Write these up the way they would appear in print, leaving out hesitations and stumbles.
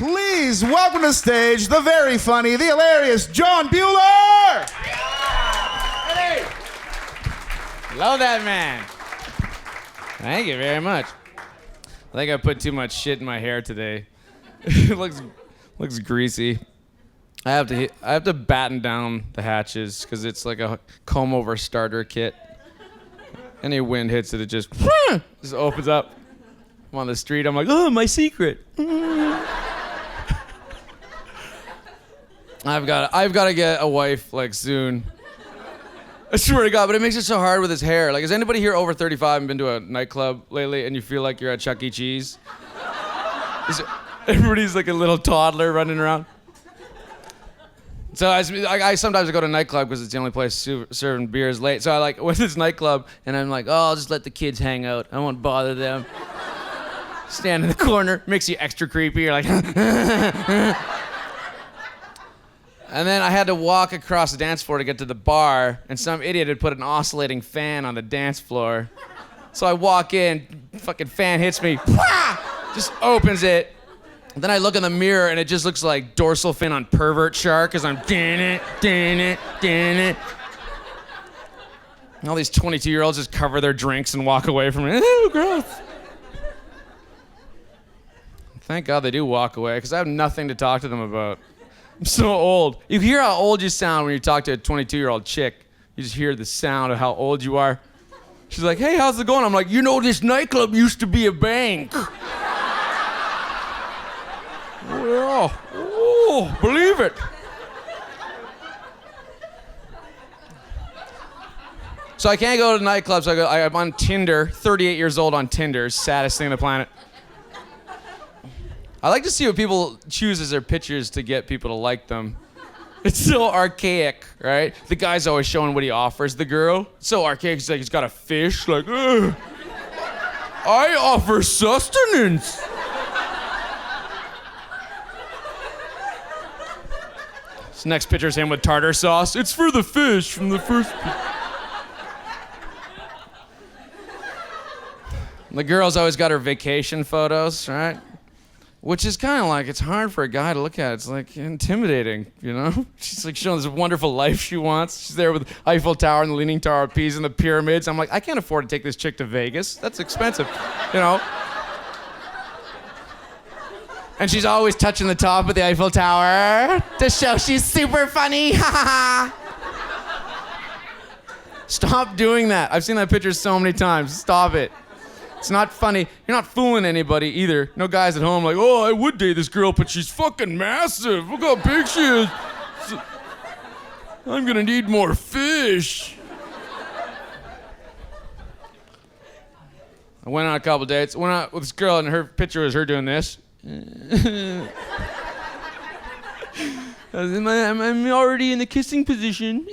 Please welcome to the stage the very funny, the hilarious John Beuhler! Hey! Love that man. Thank you very much. I think I put too much shit in my hair today. It looks greasy. I have to batten down the hatches because it's like a comb over starter kit. Any wind hits it, it just opens up. I'm on the street, I'm like, oh, my secret. I've got to get a wife like soon. I swear to God, but it makes it so hard with his hair. Like, has anybody here over 35 and been to a nightclub lately and you feel like you're at Chuck E. Cheese? Everybody's like a little toddler running around. So I sometimes go to a nightclub because it's the only place serving beers late. So I went to this nightclub and I'm like, oh, I'll just let the kids hang out. I won't bother them. Stand in the corner, makes you extra creepy. You're like, and then I had to walk across the dance floor to get to the bar, and some idiot had put an oscillating fan on the dance floor. So I walk in, fucking fan hits me, just opens it. Then I look in the mirror and it just looks like dorsal fin on pervert shark as I'm And all these 22-year-olds just cover their drinks and walk away from it. Ew, gross. Thank God they do walk away because I have nothing to talk to them about. I'm so old. You hear how old you sound when you talk to a 22-year-old chick. You just hear the sound of how old you are. She's like, hey, how's it going? I'm like, this nightclub used to be a bank. Oh, believe it. So I can't go to nightclubs. I'm on Tinder, 38 years old on Tinder, saddest thing on the planet. I like to see what people choose as their pictures to get people to like them. It's so archaic, right? The guy's always showing what he offers the girl. It's so archaic. He's like, he's got a fish. Like, ugh. I offer sustenance. This next picture's him with tartar sauce. It's for the fish from the first. The girl's always got her vacation photos, right? Which is kind of like, it's hard for a guy to look at. It's like intimidating, you know? She's like showing this wonderful life she wants. She's there with Eiffel Tower and the Leaning Tower of Pisa and the pyramids. I'm like, I can't afford to take this chick to Vegas. That's expensive, you know? And she's always touching the top of the Eiffel Tower to show she's super funny. Stop doing that. I've seen that picture so many times. Stop it. It's not funny. You're not fooling anybody either. No guys at home like, oh, I would date this girl, but she's fucking massive. Look how big she is. I'm gonna need more fish. I went on a couple dates. Went out with this girl, and her picture was her doing this. I'm already in the kissing position.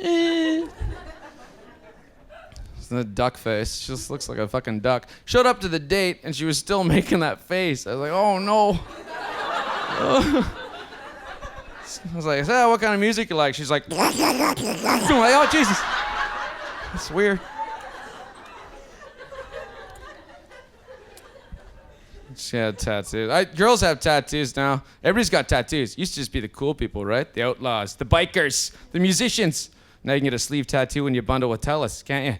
The duck face. She just looks like a fucking duck. Showed up to the date and she was still making that face. I was like, oh no. I was like, what kind of music you like? She's like, oh Jesus. That's weird. She had tattoos. Girls have tattoos now. Everybody's got tattoos. Used to just be the cool people, right? The outlaws, the bikers, the musicians. Now you can get a sleeve tattoo when you bundle with Telus, can't you?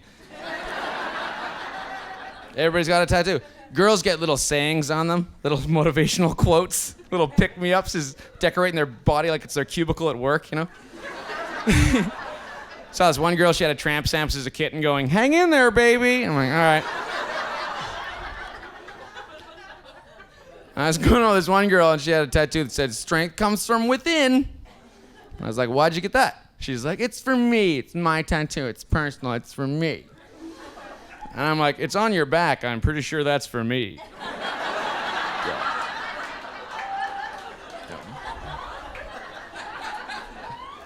Everybody's got a tattoo. Girls get little sayings on them, little motivational quotes, little pick-me-ups is decorating their body like it's their cubicle at work, you know? Saw this one girl, she had a tramp stamp as a kitten going, hang in there, baby. I'm like, all right. I was going on with this one girl and she had a tattoo that said, strength comes from within. I was like, why'd you get that? She's like, it's for me. It's my tattoo. It's personal. It's for me. And I'm like, it's on your back. I'm pretty sure that's for me. Yeah.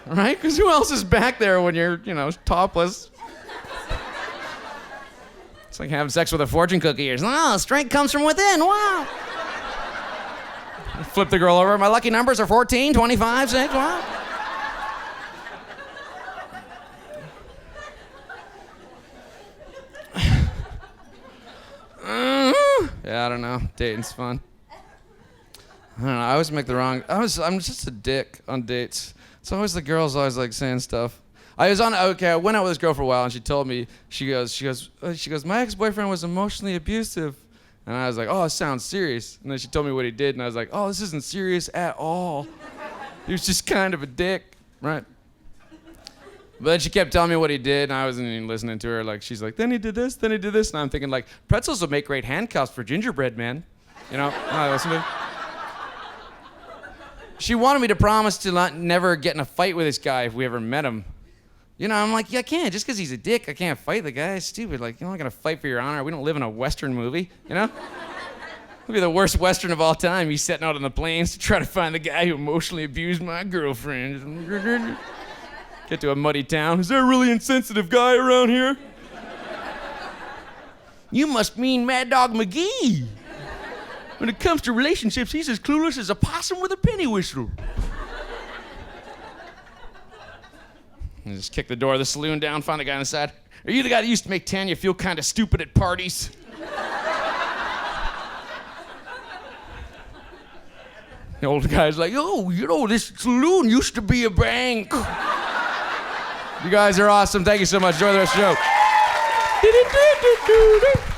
Right? Because who else is back there when you're, topless? It's like having sex with a fortune cookie. Oh, strength comes from within. Wow. I flip the girl over. My lucky numbers are 14, 25, 6. Wow. Yeah, I don't know. Dating's fun. I don't know. I always make the wrong. I'm just a dick on dates. It's always the girls always like saying stuff. I went out with this girl for a while, and she told me, she goes, my ex-boyfriend was emotionally abusive. And I was like, oh, it sounds serious. And then she told me what he did, and I was like, oh, this isn't serious at all. He was just kind of a dick, right? But then she kept telling me what he did, and I wasn't even listening to her. Like, she's like, then he did this, and I'm thinking, like, pretzels would make great handcuffs for gingerbread man. You know, I listen to her. She wanted me to promise to never get in a fight with this guy if we ever met him. You know, I'm like, yeah, I can't. Just because he's a dick, I can't fight the guy. It's stupid. Like, you're not going to fight for your honor. We don't live in a Western movie, you know? It'll be the worst Western of all time. He's setting out on the plains to try to find the guy who emotionally abused my girlfriend. Get to a muddy town. Is there a really insensitive guy around here? You must mean Mad Dog McGee. When it comes to relationships, he's as clueless as a possum with a penny whistle. And just kick the door of the saloon down, find the guy on the side. Are you the guy that used to make Tanya feel kind of stupid at parties? The old guy's like, oh, you know, this saloon used to be a bank. You guys are awesome. Thank you so much. Enjoy the rest of the show.